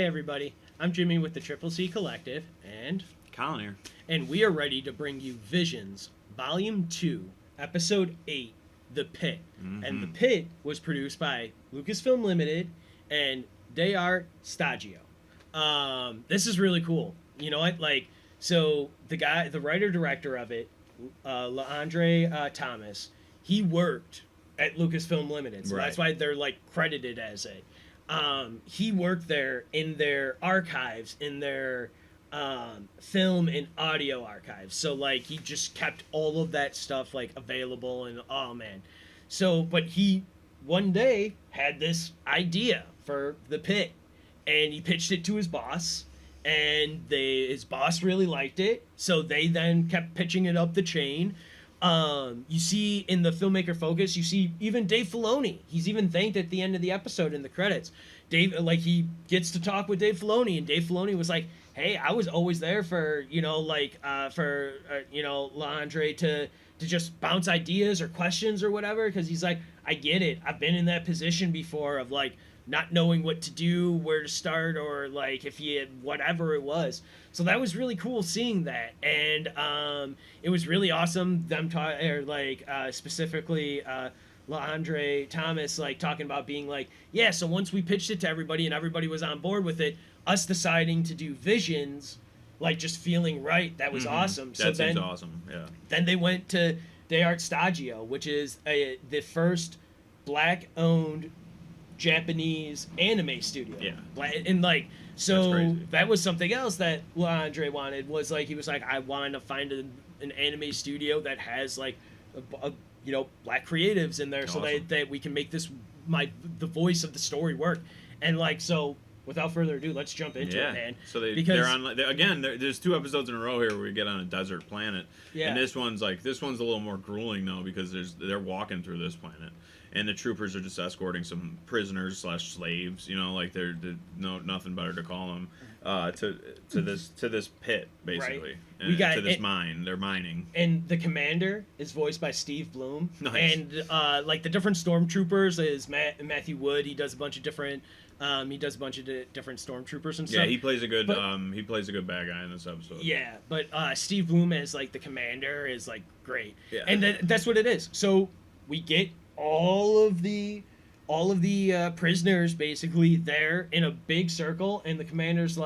everybody. I'm Jimmy with the Triple C Collective, and Collin here. And we are ready to bring you Visions, Volume 2, Episode 8, The Pit. Mm-hmm. And The Pit was produced by Lucasfilm Limited and Shtajio. This is really cool. You know what? So the writer-director of it, Leandre Thomas, he worked at Lucasfilm Limited, so that's why they're credited as it. He worked there in their archives, in their film and audio archives. So he just kept all of that stuff available, and oh man. So but he one day had this idea for The Pit, and he pitched it to his boss, and his boss really liked it. So they then kept pitching it up the chain. You see in the filmmaker focus, you see even Dave Filoni. He's even thanked at the end of the episode in the credits. Dave, he gets to talk with Dave Filoni, and Dave Filoni was like, "Hey, I was always there for Leandre to just bounce ideas or questions or whatever, because he's like, I get it. I've been in that position before of not knowing what to do, where to start, or if he had whatever it was." So that was really cool seeing that, and it was really awesome them specifically Leandre Thomas talking about being yeah. So once we pitched it to everybody and everybody was on board with it, us deciding to do Visions, just feeling right. That was awesome. That seems awesome. Yeah. Then they went to Shtajio, which is the first Black-owned Japanese anime studio. Yeah. And so that was something else that Leandre wanted, was he was like, I want to find an anime studio that has Black creatives in there, awesome. So that we can make the voice of the story work. And so without further ado, let's jump into it, man. So they're on there's 2 episodes in a row here where we get on a desert planet. Yeah. And this one's a little more grueling though, because they're walking through this planet, and the troopers are just escorting some prisoners / slaves. They're nothing better to call them to this pit basically. Right. To this mine. They're mining. And the commander is voiced by Steve Bloom. Nice. And the different stormtroopers is Matthew Wood. He does a bunch of different. Different stormtroopers and stuff. Yeah, he plays a good bad guy in this episode. Yeah, but Steve Bloom as the commander is great. Yeah. And that's what it is. So we get all of the prisoners basically there in a big circle, and the commander's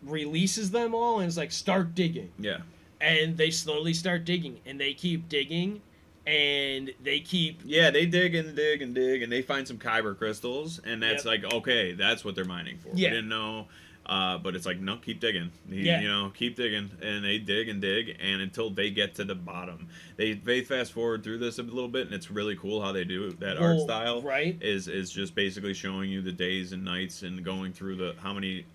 releases them all and is start digging. Yeah. And they slowly start digging, and they keep digging. And they keep... Yeah, they dig and dig and dig, and they find some kyber crystals, and that's okay, that's what they're mining for. Yeah. We didn't know, but it's no, keep digging. Keep digging. And they dig and dig, and until they get to the bottom. They fast forward through this a little bit, and it's really cool how they do that art style. Right. Is just basically showing you the days and nights and going through how many...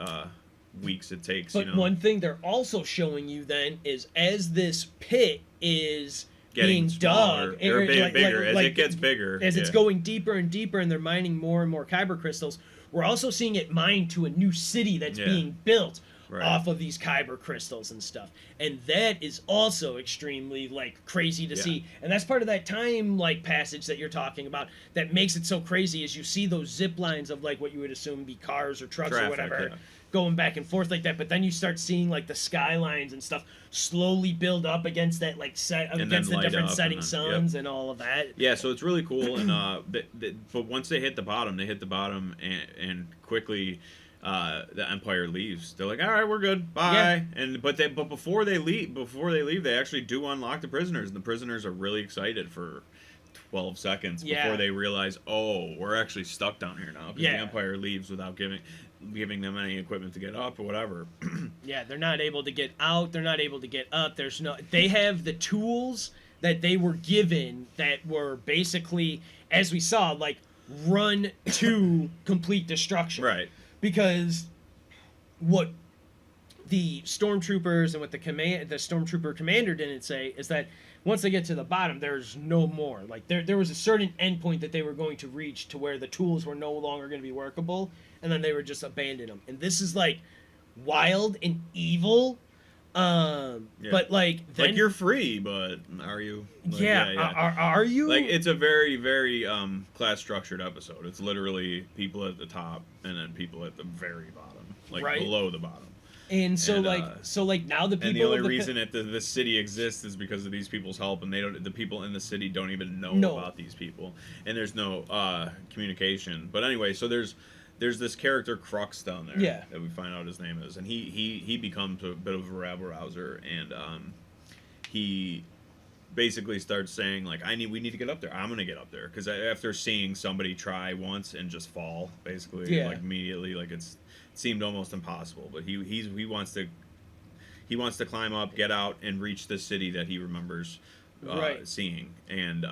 weeks it takes. But one thing they're also showing you then is as this pit is... being dug, or bigger as it gets bigger, as it's going deeper and deeper, and they're mining more and more kyber crystals. We're also seeing it mined to a new city that's being built off of these kyber crystals and stuff, and that is also extremely crazy to see. And that's part of that time passage that you're talking about that makes it so crazy. Is you see those zip lines of what you would assume be cars or trucks or whatever. Yeah. Going back and forth like that, but then you start seeing the skylines and stuff slowly build up against that against the different setting suns and all of that. Yeah, so it's really cool. And but once they hit the bottom, and quickly the Empire leaves. They're like, all right, we're good, bye. Yeah. But before they leave, they actually do unlock the prisoners, and the prisoners are really excited for 12 seconds before they realize, oh, we're actually stuck down here now, because the Empire leaves without giving them any equipment to get up or whatever. Yeah, they're not able to get out, they're not able to get up. They have the tools that they were given that were basically, as we saw, run to complete destruction. Right. Because what the stormtroopers and what the stormtrooper commander didn't say is that once they get to the bottom, there's no more. There was a certain endpoint that they were going to reach to where the tools were no longer going to be workable, and then they would just abandon them. And this is wild and evil. But then you're free, but are you? Are you? It's a very, very class structured episode. It's literally people at the top and then people at the very bottom. like Right. below the bottom. And so And, like now the people And the only of the reason that the city exists is because of these people's help, and the people in the city don't even know No. about these people, and there's no communication. But anyway, so there's this character Crux down there, Yeah. that we find out his name is, and he becomes a bit of a rabble rouser, and he basically starts saying like, we need to get up there. I'm gonna get up there, because after seeing somebody try once and just fall, basically, Yeah. like immediately, like it seemed almost impossible. But he wants to climb up, get out, and reach the city that he remembers Right. seeing. And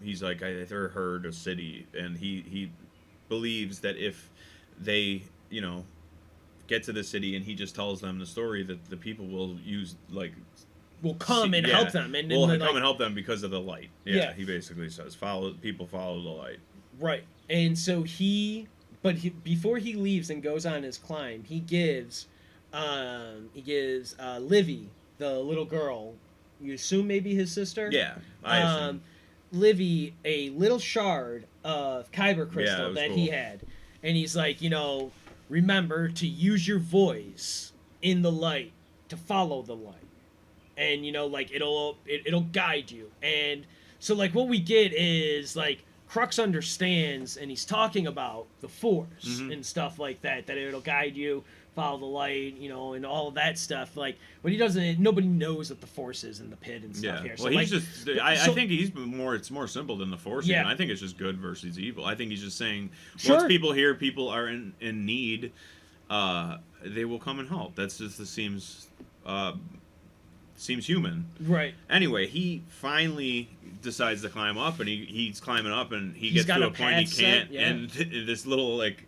he's like, I heard a city, and he believes that if they get to the city and he just tells them the story, that the people will use like. Will come and help them, and will then, come like, and help them because of the light. Yeah, Yeah. he basically says, follow the light. right. And so before he leaves and goes on his climb, he gives Livy, the little girl, you assume maybe his sister. Yeah, I assume. Livy a little shard of kyber Yeah, crystal it was that cool. he had, and he's like, remember to use your voice in the light, to follow the light. And like it'll guide you. And so like what we get is like Crux understands, and he's talking about the Force and stuff like that it'll guide you, follow the light, and all of that stuff. Like, but he doesn't. Nobody knows what the Force is in the pit and stuff here. So Well, he's like, just. I think he's more. It's more simple than the Force. Yeah. Even. I think it's just good versus evil. I think he's just saying, Sure. once people are in need, they will come and help. That's just seems human. right. Anyway, he finally decides to climb up, and he's climbing up, and he gets got to a a point he path can't, set, yeah. and this little like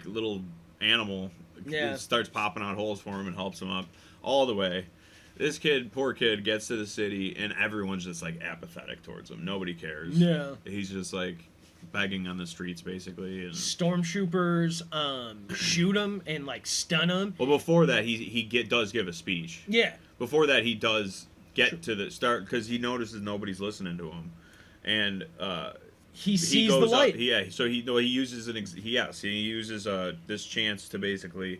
little animal Yeah. starts popping out holes for him and helps him up all the way. This poor kid, gets to the city, and everyone's just like apathetic towards him. Nobody cares. Yeah. He's just like begging on the streets, basically. And Stormtroopers shoot him and like stun him. well, before that, he does give a speech. Yeah. Before that, he does get to the start, because he notices nobody's listening to him, and He sees goes the light. Up, so he uses he uses this chance to basically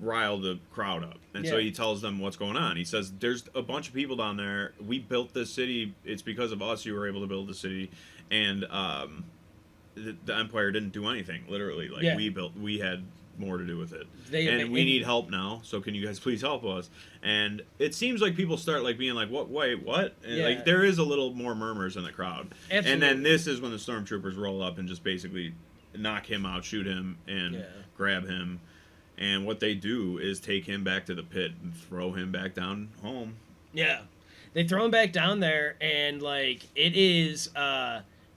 rile the crowd up, and so Yeah. he tells them what's going on. He says, "There's a bunch of people down there. We built this city. It's because of us you were able to build the city, and the Empire didn't do anything. Literally, like Yeah. we had more to do with it, They- and we and- need help now. So can you guys please help us?" And it seems like people start like being like, "What? Wait, what?" And Yeah. like there is a little more murmurs in the crowd. Absolutely. And then this is when the stormtroopers roll up and just basically knock him out, shoot him, and Yeah. grab him. And what they do is take him back to the pit and throw him back down home. Yeah. They throw him back down there, and like it is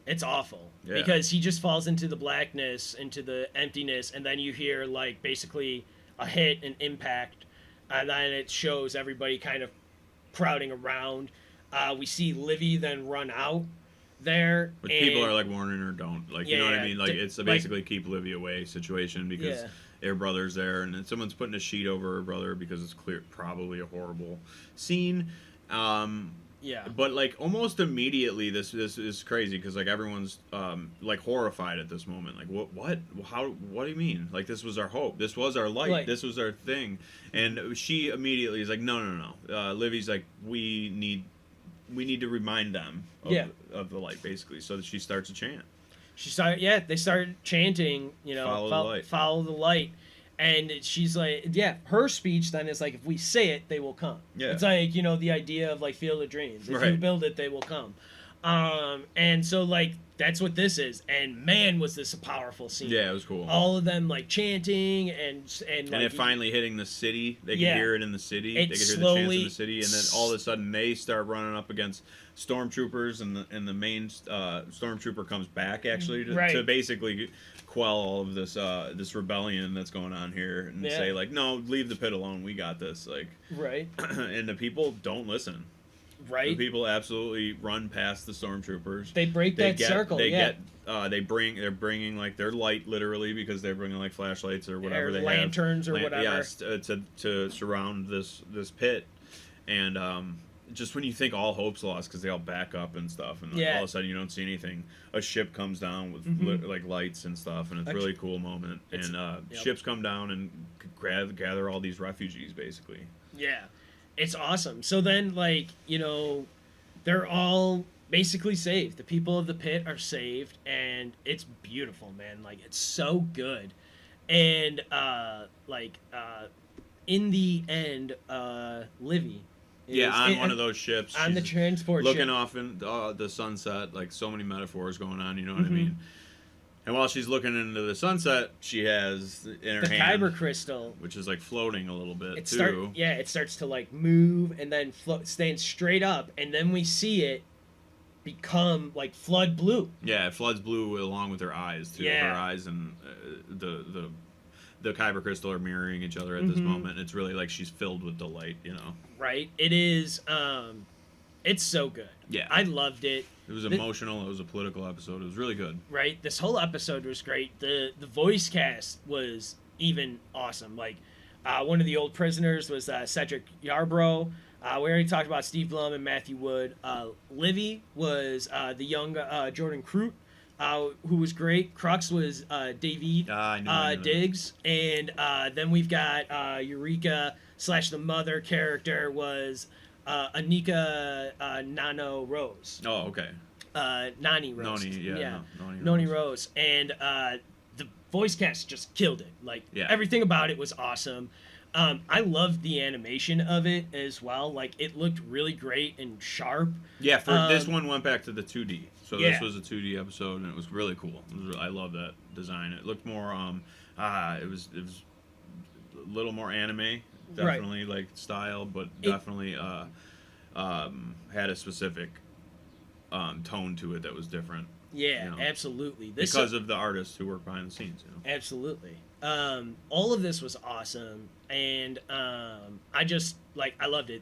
it's awful. Yeah. Because he just falls into the blackness, into the emptiness, and then you hear like basically a hit, an impact, and then it shows everybody kind of crowding around. We see Livy then run out there. But and, people are like warning her, don't. Like, you know what I Yeah, mean? Like, d- it's a like- basically keep Livy away situation, because Yeah. their brother's there, and then someone's putting a sheet over her brother because it's probably a horrible scene. Yeah. But like almost immediately, this is crazy, because like everyone's like horrified at this moment. Like, what? How? What do you mean? Like, this was our hope. This was our light. Right. This was our thing. And she immediately is like, no. Livy's like, we need to remind them of, Yeah. of the light, basically. So that she starts a chant. They started chanting, Follow the light. Follow the light. And she's like, yeah, her speech then is like, if we say it, they will come. Yeah. It's like, the idea of like Field of Dreams. If you Right. build it, they will come. And so like, that's what this is. And man, was this a powerful scene. Yeah, it was cool. All of them like chanting and And like, it finally hitting the city. They Yeah. could hear it in the city. It They could hear the chants slowly in the city, and then all of a sudden they start running up against stormtroopers, and the main stormtrooper comes back actually to Right. basically quell all of this rebellion that's going on here, and Yeah. say like, no, leave the pit alone. We got this. Like, right, and the people don't listen. The right. people absolutely run past the stormtroopers. They break that circle. They're bringing like their light, literally, because they're bringing like flashlights or whatever Or they lanterns have. or whatever. Yes, to surround this pit, and just when you think all hope's lost because they all back up and stuff, and like, Yeah. all of a sudden you don't see anything. A ship comes down with like lights and stuff, and it's a really cool moment. And ships come down and gather all these refugees, basically. Yeah, it's awesome. So then, like, you know, they're all basically saved. The people of the pit are saved, and it's beautiful, man. Like, it's so good. And in the end, Livy is on one of those ships on the she's transport looking ship. off in the sunset, like so many metaphors going on, you know what I mean? And while she's looking into the sunset, she has in her The hand, kyber crystal. which is like floating a little bit It too. it starts to like move and then staying straight up, and then we see it become like flood blue. Yeah, it floods blue along with her eyes too. Yeah. Her eyes and the kyber crystal are mirroring each other at this moment. It's really like she's filled with delight, you know. Right? It is. It's so good. Yeah. I loved it. It was emotional. It was a political episode. It was really good. Right? This whole episode was great. The voice cast was even awesome. Like, one of the old prisoners was Cedric Yarbrough. We already talked about Steve Blum and Matthew Wood. Livy was the young Jordan Crute, who was great. Crux was David I knew Diggs. And then we've got Eureka / the mother character was Anika Nano Rose. Oh, okay. Nani Rose. Noni, yeah. Noni Rose. And the voice cast just killed it. Like, everything about it was awesome. I loved the animation of it as well. Like, it looked really great and sharp. Yeah, for this one went back to the 2D. So this was a 2D episode, and it was really cool. I love that design. It looked more it was a little more anime, definitely, like style, but definitely had a specific tone to it that was I absolutely. Because of the artists who work behind the scenes, you know. Absolutely. All of this was awesome, and I just I loved it.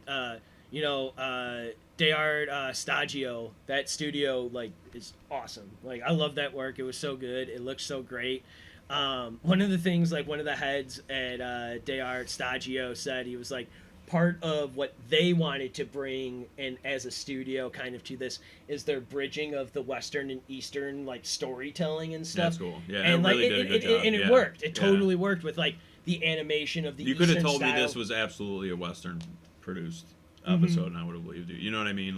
Shtajio, that studio is awesome. Like, I love that work. It was so good. It looked so great. One of the things, one of the heads at Shtajio said, he was like, part of what they wanted to bring in as a studio kind of to this is their bridging of the Western and Eastern storytelling and stuff. That's cool. Yeah, and it really did a good job. And it worked. It totally worked with the animation of the You Eastern could have told style. me this was absolutely a Western produced episode, and I would have believed you. You know what I mean?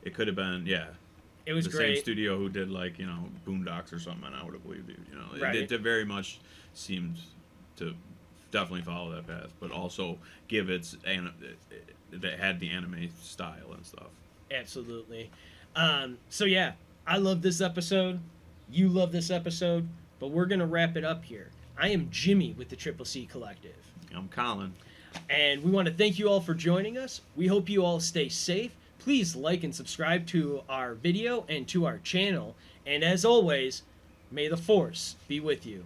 It could have been, It was the great. same studio who did Boondocks or something, and I would have believed you. You know, Right. it very much seemed to definitely follow that path, but also give that had the anime style and stuff. Absolutely. So yeah, I love this episode. You love this episode, but we're gonna wrap it up here. I am Jimmy with the Triple C Collective. I'm Collin. And we want to thank you all for joining us. We hope you all stay safe. Please like and subscribe to our video and to our channel. And as always, may the Force be with you.